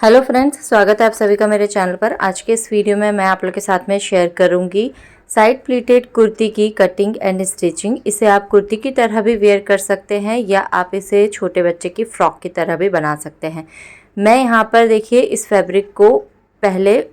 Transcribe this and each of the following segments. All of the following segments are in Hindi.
हेलो फ्रेंड्स, स्वागत है आप सभी का मेरे चैनल पर। आज के इस वीडियो में मैं आप लोग के साथ में शेयर करूंगी साइड प्लीटेड कुर्ती की कटिंग एंड स्टिचिंग। इसे आप कुर्ती की तरह भी वेयर कर सकते हैं या आप इसे छोटे बच्चे की फ्रॉक की तरह भी बना सकते हैं। मैं यहाँ पर देखिए इस फैब्रिक को पहले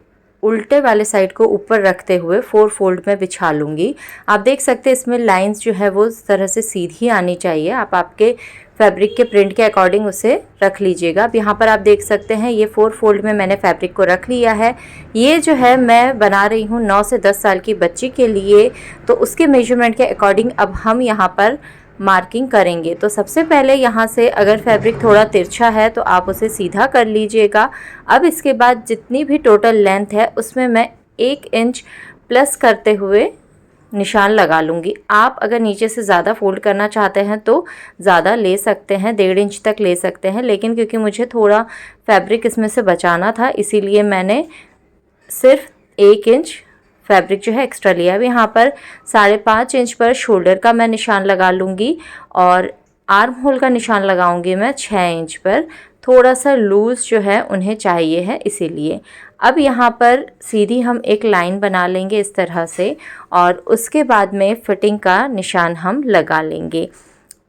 उल्टे वाले साइड को ऊपर रखते हुए 4 फोल्ड में बिछा लूँगी। आप देख सकते हैं इसमें लाइंस जो है वो इस तरह से सीधी आनी चाहिए। आप आपके फैब्रिक के प्रिंट के अकॉर्डिंग उसे रख लीजिएगा। अब यहाँ पर आप देख सकते हैं ये 4 फोल्ड में मैंने फैब्रिक को रख लिया है। ये जो है मैं बना रही हूँ 9 से 10 साल की बच्ची के लिए, तो उसके मेजरमेंट के अकॉर्डिंग अब हम यहाँ पर मार्किंग करेंगे। तो सबसे पहले यहाँ से अगर फैब्रिक थोड़ा तिरछा है तो आप उसे सीधा कर लीजिएगा। अब इसके बाद जितनी भी टोटल लेंथ है उसमें मैं 1 इंच प्लस करते हुए निशान लगा लूँगी। आप अगर नीचे से ज़्यादा फोल्ड करना चाहते हैं तो ज़्यादा ले सकते हैं, 1.5 इंच तक ले सकते हैं, लेकिन क्योंकि मुझे थोड़ा फैब्रिक इसमें से बचाना था इसीलिए मैंने सिर्फ 1 इंच फैब्रिक जो है एक्स्ट्रा लिया। अब यहाँ पर 5.5 इंच पर शोल्डर का मैं निशान लगा लूँगी और आर्म होल का निशान लगाऊंगी मैं 6 इंच पर। थोड़ा सा लूज़ जो है उन्हें चाहिए है इसीलिए। अब यहाँ पर सीधी हम एक लाइन बना लेंगे इस तरह से और उसके बाद में फिटिंग का निशान हम लगा लेंगे।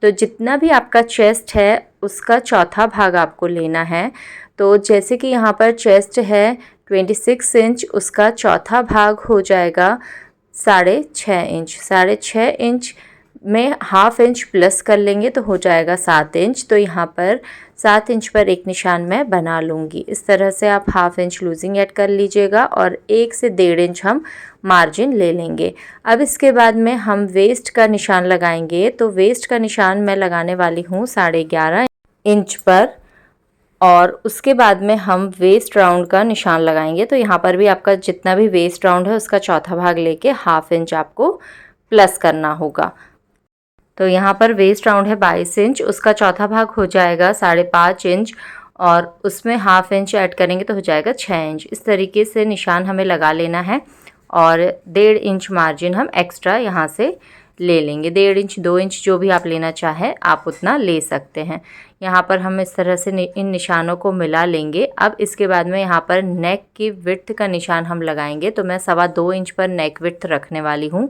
तो जितना भी आपका चेस्ट है उसका चौथा भाग आपको लेना है। तो जैसे कि यहाँ पर चेस्ट है 26 इंच, उसका चौथा भाग हो जाएगा 6.5 इंच। 6.5 इंच में हाफ इंच प्लस कर लेंगे तो हो जाएगा 7 इंच। तो यहाँ पर 7 इंच पर एक निशान मैं बना लूँगी। इस तरह से आप हाफ इंच लूजिंग ऐड कर लीजिएगा और 1 से 1.5 इंच हम मार्जिन ले लेंगे। अब इसके बाद में हम वेस्ट का निशान लगाएंगे। तो वेस्ट का निशान मैं लगाने वाली हूँ 11.5 इंच पर और उसके बाद में हम वेस्ट राउंड का निशान लगाएंगे। तो यहाँ पर भी आपका जितना भी वेस्ट राउंड है उसका चौथा भाग लेके हाफ इंच आपको प्लस करना होगा। तो यहाँ पर वेस्ट राउंड है 22 इंच, उसका चौथा भाग हो जाएगा 5.5 इंच और उसमें हाफ इंच ऐड करेंगे तो हो जाएगा 6 इंच। इस तरीके से निशान हमें लगा लेना है और 1.5 इंच मार्जिन हम एक्स्ट्रा यहाँ से ले लेंगे। 1.5 इंच 2 इंच जो भी आप लेना चाहें आप उतना ले सकते हैं। यहाँ पर हम इस तरह से इन निशानों को मिला लेंगे। अब इसके बाद में यहाँ पर नेक की विड्थ का निशान हम लगाएंगे। तो मैं 2.25 इंच पर नेक विड्थ रखने वाली हूँ।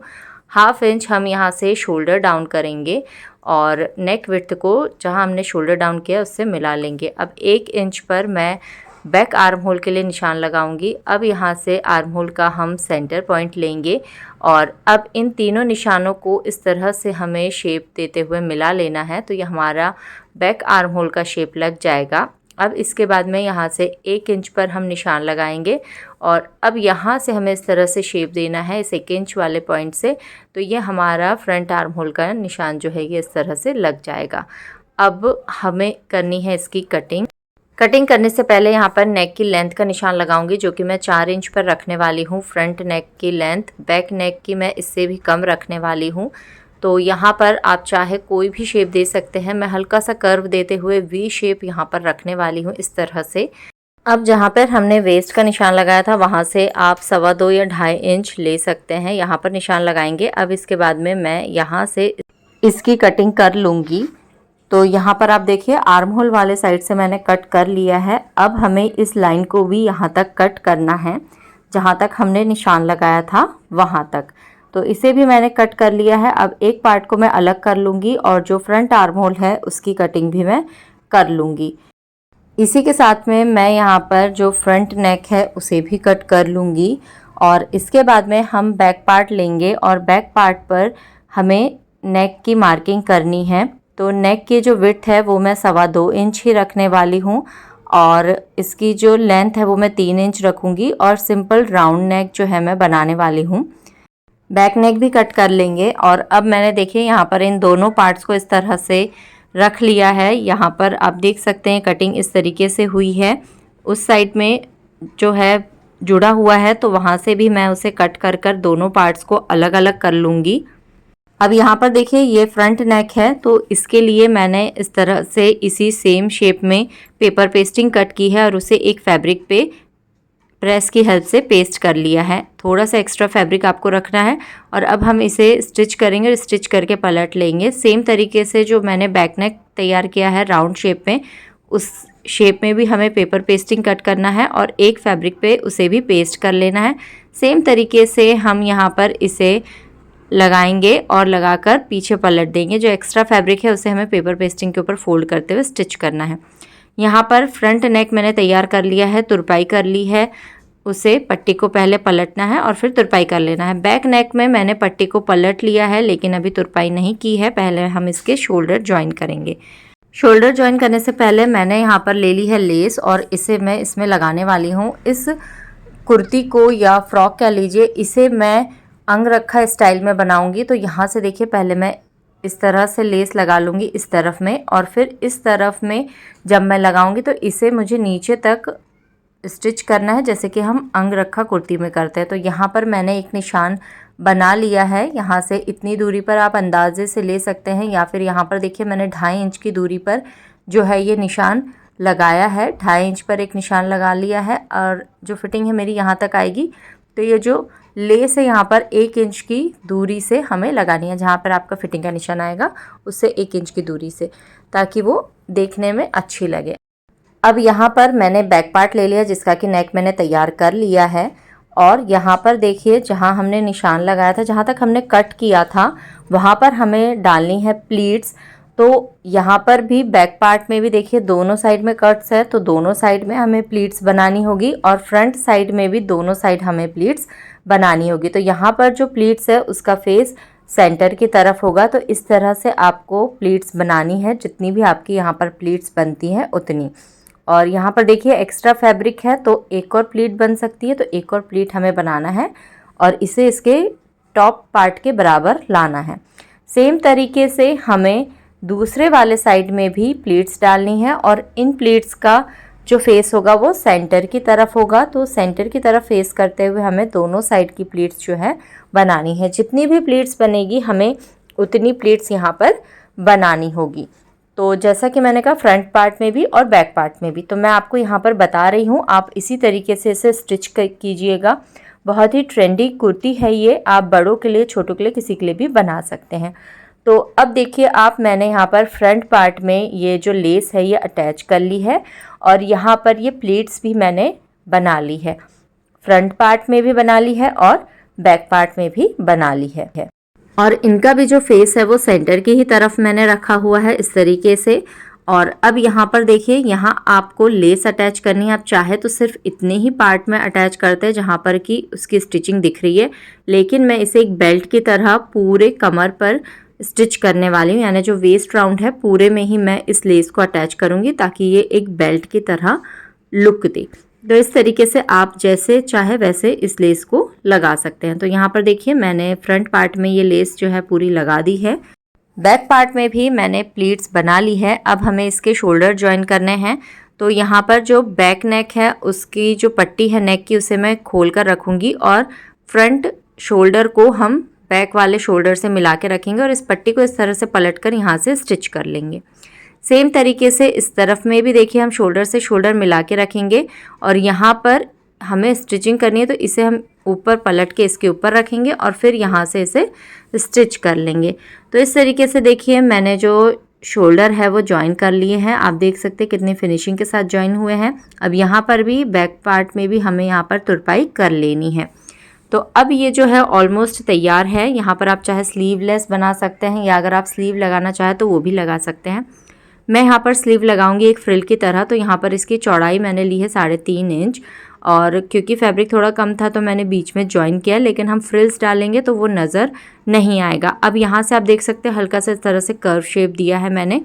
हाफ इंच हम यहाँ से शोल्डर डाउन करेंगे और नेक विड्थ को जहाँ हमने शोल्डर डाउन किया उससे मिला लेंगे। अब 1 इंच पर मैं बैक आर्म होल के लिए निशान लगाऊंगी। अब यहाँ से आर्म होल का हम सेंटर पॉइंट लेंगे और अब इन तीनों निशानों को इस तरह से हमें शेप देते हुए मिला लेना है। तो ये हमारा बैक आर्म होल का शेप लग जाएगा। अब इसके बाद में यहाँ से 1 इंच पर हम निशान लगाएंगे और अब यहाँ से हमें इस तरह से शेप देना है इस 1 इंच वाले पॉइंट से। तो ये हमारा फ्रंट आर्म होल का निशान जो है ये इस तरह से लग जाएगा। अब हमें करनी है इसकी कटिंग। कटिंग करने से पहले यहाँ पर नेक की लेंथ का निशान लगाऊंगी जो कि मैं 4 इंच पर रखने वाली हूँ। फ्रंट नेक की लेंथ, बैक नेक की मैं इससे भी कम रखने वाली हूँ। तो यहाँ पर आप चाहे कोई भी शेप दे सकते हैं। मैं हल्का सा कर्व देते हुए वी शेप यहाँ पर रखने वाली हूँ इस तरह से। अब जहाँ पर हमने वेस्ट का निशान लगाया था वहाँ से आप 2.25 या 2.5 इंच ले सकते हैं, यहाँ पर निशान लगाएंगे। अब इसके बाद में मैं यहाँ से इसकी कटिंग कर लूँगी। तो यहाँ पर आप देखिए आर्म होल वाले साइड से मैंने कट कर लिया है। अब हमें इस लाइन को भी यहाँ तक कट करना है जहाँ तक हमने निशान लगाया था वहाँ तक। तो इसे भी मैंने कट कर लिया है। अब एक पार्ट को मैं अलग कर लूँगी और जो फ्रंट आर्म होल है उसकी कटिंग भी मैं कर लूँगी। इसी के साथ में मैं यहाँ पर जो फ्रंट नेक है उसे भी कट कर लूँगी और इसके बाद में हम बैक पार्ट लेंगे और बैक पार्ट पर हमें नेक की मार्किंग करनी है। तो नेक की जो विड्थ है वो मैं 2.25 इंच ही रखने वाली हूँ और इसकी जो लेंथ है वो मैं 3 इंच रखूँगी और सिंपल राउंड नेक जो है मैं बनाने वाली हूँ। बैक नेक भी कट कर लेंगे और अब मैंने देखिए यहाँ पर इन दोनों पार्ट्स को इस तरह से रख लिया है। यहाँ पर आप देख सकते हैं कटिंग इस तरीके से हुई है। उस साइड में जो है जुड़ा हुआ है तो वहाँ से भी मैं उसे कट कर कर दोनों पार्ट्स को अलग अलग कर लूँगी। अब यहाँ पर देखिए ये फ्रंट नेक है तो इसके लिए मैंने इस तरह से इसी सेम शेप में पेपर पेस्टिंग कट की है और उसे एक फैब्रिक पे प्रेस की हेल्प से पेस्ट कर लिया है। थोड़ा सा एक्स्ट्रा फैब्रिक आपको रखना है और अब हम इसे स्टिच करेंगे और स्टिच करके पलट लेंगे। सेम तरीके से जो मैंने बैक नेक तैयार किया है राउंड शेप में शेप में भी हमें पेपर पेस्टिंग कट करना है और एक फैब्रिक पे उसे भी पेस्ट कर लेना है। सेम तरीके से हम यहाँ पर इसे लगाएंगे और लगाकर पीछे पलट देंगे। जो एक्स्ट्रा फैब्रिक है उसे हमें पेपर पेस्टिंग के ऊपर फोल्ड करते हुए स्टिच करना है। यहाँ पर फ्रंट नेक मैंने तैयार कर लिया है, तुरपाई कर ली है, उसे पट्टी को पहले पलटना है और फिर तुरपाई कर लेना है। बैक नेक में मैंने पट्टी को पलट लिया है लेकिन अभी तुरपाई नहीं की है, पहले हम इसके शोल्डर ज्वाइन करेंगे। शोल्डर ज्वाइन करने से पहले मैंने यहाँ पर ले ली है लेस और इसे मैं इसमें लगाने वाली हूँ। इस कुर्ती को या फ्रॉक कह लीजिए, इसे मैं अंगरखा स्टाइल में बनाऊंगी। तो यहाँ से देखिए पहले मैं इस तरह से लेस लगा लूँगी इस तरफ में और फिर इस तरफ में जब मैं लगाऊंगी तो इसे मुझे नीचे तक स्टिच करना है जैसे कि हम अंगरखा कुर्ती में करते हैं। तो यहाँ पर मैंने एक निशान बना लिया है। यहाँ से इतनी दूरी पर आप अंदाजे से ले सकते हैं या फिर यहाँ पर देखिए मैंने 2.5 इंच की दूरी पर जो है ये निशान लगाया है। 2.5 इंच पर एक निशान लगा लिया है और जो फिटिंग है मेरी यहाँ तक आएगी। तो ये जो लेस है यहाँ पर 1 इंच की दूरी से हमें लगानी है, जहाँ पर आपका फिटिंग का निशान आएगा उससे 1 इंच की दूरी से, ताकि वो देखने में अच्छी लगे। अब यहाँ पर मैंने बैक पार्ट ले लिया जिसका कि नेक मैंने तैयार कर लिया है और यहाँ पर देखिए जहाँ हमने निशान लगाया था, जहाँ तक हमने कट किया था वहाँ पर हमें डालनी है प्लीट्स। तो यहाँ पर भी बैक पार्ट में भी देखिए दोनों साइड में कट्स है, तो दोनों साइड में हमें प्लीट्स बनानी होगी और फ्रंट साइड में भी दोनों साइड हमें प्लीट्स बनानी होगी। तो यहाँ पर जो प्लीट्स है उसका फेस सेंटर की तरफ होगा। तो इस तरह से आपको प्लीट्स बनानी है, जितनी भी आपकी यहाँ पर प्लीट्स बनती हैं उतनी। और यहाँ पर देखिए एक्स्ट्रा फैब्रिक है तो एक और प्लीट बन सकती है, तो एक और प्लीट हमें बनाना है और इसे इसके टॉप पार्ट के बराबर लाना है। सेम तरीके से हमें दूसरे वाले साइड में भी प्लीट्स डालनी है और इन प्लीट्स का जो फेस होगा वो सेंटर की तरफ होगा। तो सेंटर की तरफ फेस करते हुए हमें दोनों साइड की प्लीट्स जो है बनानी है। जितनी भी प्लीट्स बनेगी हमें उतनी प्लीट्स यहाँ पर बनानी होगी। तो जैसा कि मैंने कहा फ्रंट पार्ट में भी और बैक पार्ट में भी, तो मैं आपको यहाँ पर बता रही हूँ, आप इसी तरीके से इसे स्टिच कीजिएगा। बहुत ही ट्रेंडी कुर्ती है ये, आप बड़ों के लिए, छोटों के लिए, किसी के लिए भी बना सकते हैं। तो अब देखिए आप, मैंने यहाँ पर फ्रंट पार्ट में ये जो लेस है ये अटैच कर ली है और यहाँ पर ये प्लीट्स भी मैंने बना ली है। फ्रंट पार्ट में भी बना ली है और बैक पार्ट में भी बना ली है और इनका भी जो फेस है वो सेंटर की ही तरफ मैंने रखा हुआ है इस तरीके से। और अब यहाँ पर देखिए यहाँ आपको लेस अटैच करनी है। आप चाहे तो सिर्फ इतने ही पार्ट में अटैच करते हैं जहाँ पर कि उसकी स्टिचिंग दिख रही है, लेकिन मैं इसे एक बेल्ट की तरह पूरे कमर पर स्टिच करने वाली हूँ। यानी जो वेस्ट राउंड है पूरे में ही मैं इस लेस को अटैच करूँगी ताकि ये एक बेल्ट की तरह लुक दे। तो इस तरीके से आप जैसे चाहे वैसे इस लेस को लगा सकते हैं। तो यहाँ पर देखिए मैंने फ्रंट पार्ट में ये लेस जो है पूरी लगा दी है। बैक पार्ट में भी मैंने प्लीट्स बना ली है। अब हमें इसके शोल्डर ज्वाइन करने हैं। तो यहाँ पर जो बैक नेक है उसकी जो पट्टी है नेक की उसे मैं खोल कर रखूँगी और फ्रंट शोल्डर को हम बैक वाले शोल्डर से मिला के रखेंगे और इस पट्टी को इस तरह से पलट कर यहाँ से स्टिच कर लेंगे। सेम तरीके से इस तरफ में भी देखिए हम शोल्डर से शोल्डर मिला के रखेंगे और यहाँ पर हमें स्टिचिंग करनी है, तो इसे हम ऊपर पलट के इसके ऊपर रखेंगे और फिर यहाँ से इसे स्टिच कर लेंगे। तो इस तरीके से देखिए मैंने जो शोल्डर है वो ज्वाइन कर लिए हैं। आप देख सकते हैं कितनी फिनिशिंग के साथ ज्वाइन हुए हैं। अब यहाँ पर भी बैक पार्ट में भी हमें यहाँ पर तुरपाई कर लेनी है। तो अब ये जो है ऑलमोस्ट तैयार है। यहाँ पर आप चाहे स्लीवलेस बना सकते हैं या अगर आप स्लीव लगाना चाहें तो वो भी लगा सकते हैं। मैं यहाँ पर स्लीव लगाऊंगी एक फ्रिल की तरह। तो यहाँ पर इसकी चौड़ाई मैंने ली है 3.5 इंच और क्योंकि फैब्रिक थोड़ा कम था तो मैंने बीच में ज्वाइन किया, लेकिन हम फ्रिल्स डालेंगे तो वो नज़र नहीं आएगा। अब यहाँ से आप देख सकते हैं हल्का सा इस तरह से कर्व शेप दिया है मैंने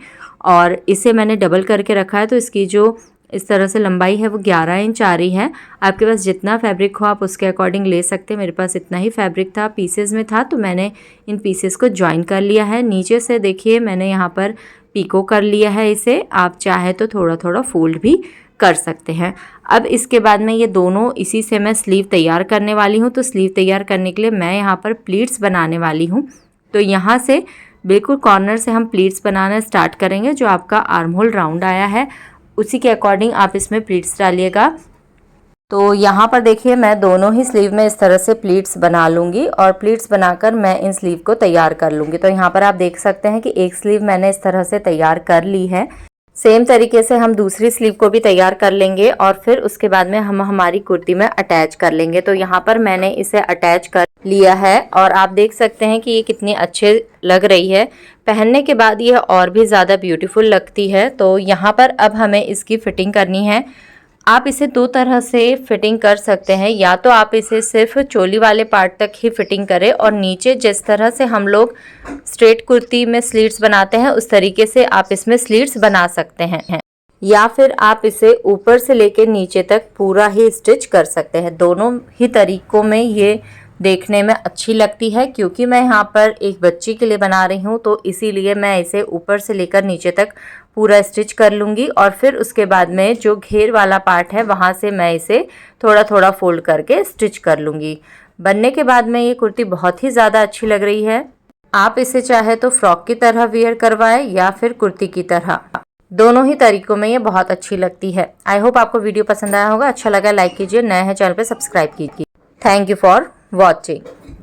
और इसे मैंने डबल करके रखा है। तो इसकी जो इस तरह से लंबाई है वो 11 इंच आ रही है। आपके पास जितना फैब्रिक हो आप उसके अकॉर्डिंग ले सकते हैं। मेरे पास इतना ही फैब्रिक था, पीसेस में था, तो मैंने इन पीसेस को ज्वाइन कर लिया है। नीचे से देखिए मैंने यहाँ पर पीको कर लिया है इसे। आप चाहे तो थोड़ा थोड़ा फोल्ड भी कर सकते हैं। अब इसके बाद में ये दोनों इसी से मैं स्लीव तैयार करने वाली हूँ। तो स्लीव तैयार करने के लिए मैं यहाँ पर प्लीट्स बनाने वाली हूँ। तो यहाँ से बिल्कुल कॉर्नर से हम प्लीट्स बनाना स्टार्ट करेंगे। जो आपका आर्म होल राउंड आया है उसी के अकॉर्डिंग आप इसमें प्लीट्स डालिएगा। तो यहाँ पर देखिए मैं दोनों ही स्लीव में इस तरह से प्लीट्स बना लूँगी और प्लीट्स बनाकर मैं इन स्लीव को तैयार कर लूँगी। तो यहाँ पर आप देख सकते हैं कि एक स्लीव मैंने इस तरह से तैयार कर ली है। सेम तरीके से हम दूसरी स्लीव को भी तैयार कर लेंगे और फिर उसके बाद में हम हमारी कुर्ती में अटैच कर लेंगे। तो यहाँ पर मैंने इसे अटैच कर लिया है और आप देख सकते हैं कि ये कितनी अच्छे लग रही है। पहनने के बाद ये और भी ज़्यादा ब्यूटीफुल लगती है। तो यहाँ पर अब हमें इसकी फिटिंग करनी है। आप इसे दो तरह से फिटिंग कर सकते हैं, या तो आप इसे सिर्फ चोली वाले पार्ट तक ही फिटिंग करें और नीचे जिस तरह से हम लोग स्ट्रेट कुर्ती में स्लीट्स बनाते हैं उस तरीके से आप इसमें स्लीट्स बना सकते हैं, या फिर आप इसे ऊपर से लेके नीचे तक पूरा ही स्टिच कर सकते हैं। दोनों ही तरीकों में ये देखने में अच्छी लगती है। क्योंकि मैं यहाँ पर एक बच्ची के लिए बना रही हूँ तो इसीलिए मैं इसे ऊपर से लेकर नीचे तक पूरा स्टिच कर लूँगी और फिर उसके बाद में जो घेर वाला पार्ट है वहाँ से मैं इसे थोड़ा थोड़ा फोल्ड करके स्टिच कर लूँगी। बनने के बाद में ये कुर्ती बहुत ही ज़्यादा अच्छी लग रही है। आप इसे चाहे तो फ्रॉक की तरह वियर करवाएं या फिर कुर्ती की तरह, दोनों ही तरीकों में ये बहुत अच्छी लगती है। आई होप आपको वीडियो पसंद आया होगा। अच्छा लगा लाइक कीजिए, नए हैं चैनल पे सब्सक्राइब कीजिए। Thank you for watching.